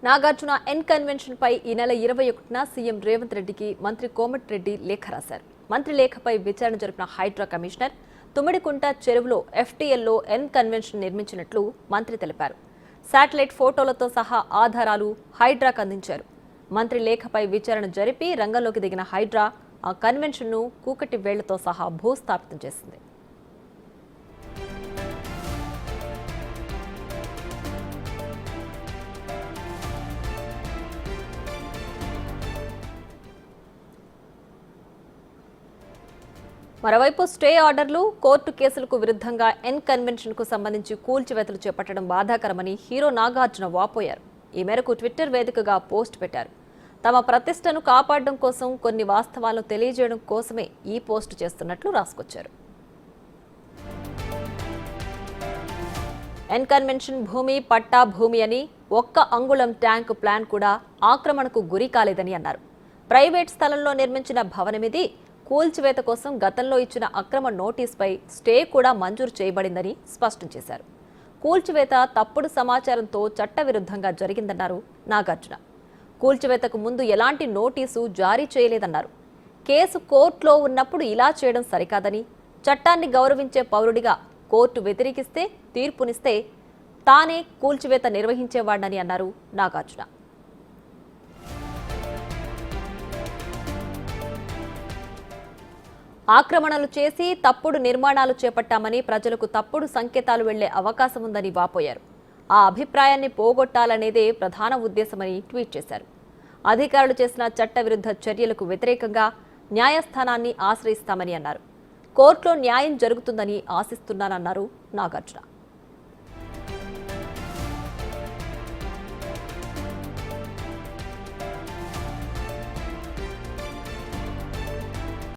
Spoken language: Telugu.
నాగార్జున ఎన్ కన్వెన్షన్ పై ఈ నెల 21న సీఎం రేవంత్ రెడ్డికి మంత్రి కోమటిరెడ్డి లేఖ రాశారు. మంత్రి లేఖపై విచారణ జరిపిన హైడ్రా కమిషనర్ తుమ్మిడికుంట చెరువులో ఎఫ్టీఎల్లో ఎన్ కన్వెన్షన్ నిర్మించినట్లు మంత్రి తెలిపారు. శాటిలైట్ ఫోటోలతో సహా ఆధారాలు హైడ్రాకు అందించారు. మంత్రి లేఖపై విచారణ జరిపి రంగంలోకి దిగిన హైడ్రా ఆ కన్వెన్షన్ను కూకటి వేళ్లతో సహా భూస్థాపితం చేసింది. మరోవైపు స్టే ఆర్డర్లు, కోర్టు కేసులకు విరుద్ధంగా ఎన్ కన్వెన్షన్కు సంబంధించి కూల్చివేతలు చేపట్టడం బాధాకరమని హీరో నాగార్జున వాపోయారు. ఈ మేరకు ట్విట్టర్ వేదికగా పోస్ట్ పెట్టారు. తమ ప్రతిష్టను కాపాడడం కోసం కొన్ని వాస్తవాలను తెలియజేయడం కోసమే ఈ పోస్ట్ చేస్తున్నట్లు రాసుకొచ్చారు. ఎన్ కన్వెన్షన్ భూమి పట్టా భూమి అని, ఒక్క అంగుళం ట్యాంకు ప్లాన్ కూడా ఆక్రమణకు గురి కాలేదని అన్నారు. ప్రైవేట్ స్థలంలో నిర్మించిన భవనమిది. కూల్చివేత కోసం గతంలో ఇచ్చిన అక్రమ నోటీసుపై స్టే కూడా మంజూరు చేయబడిందని స్పష్టం చేశారు. కూల్చివేత తప్పుడు సమాచారంతో చట్టవిరుద్ధంగా జరిగిందన్నారు నాగార్జున. కూల్చివేతకు ముందు ఎలాంటి నోటీసు జారీ చేయలేదన్నారు. కేసు కోర్టులో ఉన్నప్పుడు ఇలా చేయడం సరికాదని, చట్టాన్ని గౌరవించే పౌరుడిగా కోర్టు వ్యతిరేకిస్తే తీర్పునిస్తే తానే కూల్చివేత నిర్వహించేవాడని అన్నారు నాగార్జున. ఆక్రమణలు చేసి తప్పుడు నిర్మాణాలు చేపట్టామని ప్రజలకు తప్పుడు సంకేతాలు వెళ్లే అవకాశం ఉందని వాపోయారు. ఆ అభిప్రాయాన్ని పోగొట్టాలనేదే ప్రధాన ఉద్దేశమని ట్వీట్ చేశారు. అధికారులు చేసిన చట్టవిరుద్ధ చర్యలకు వ్యతిరేకంగా న్యాయస్థానాన్ని ఆశ్రయిస్తామని అన్నారు. కోర్టులో న్యాయం జరుగుతుందని ఆశిస్తున్నానన్నారు నాగార్జున.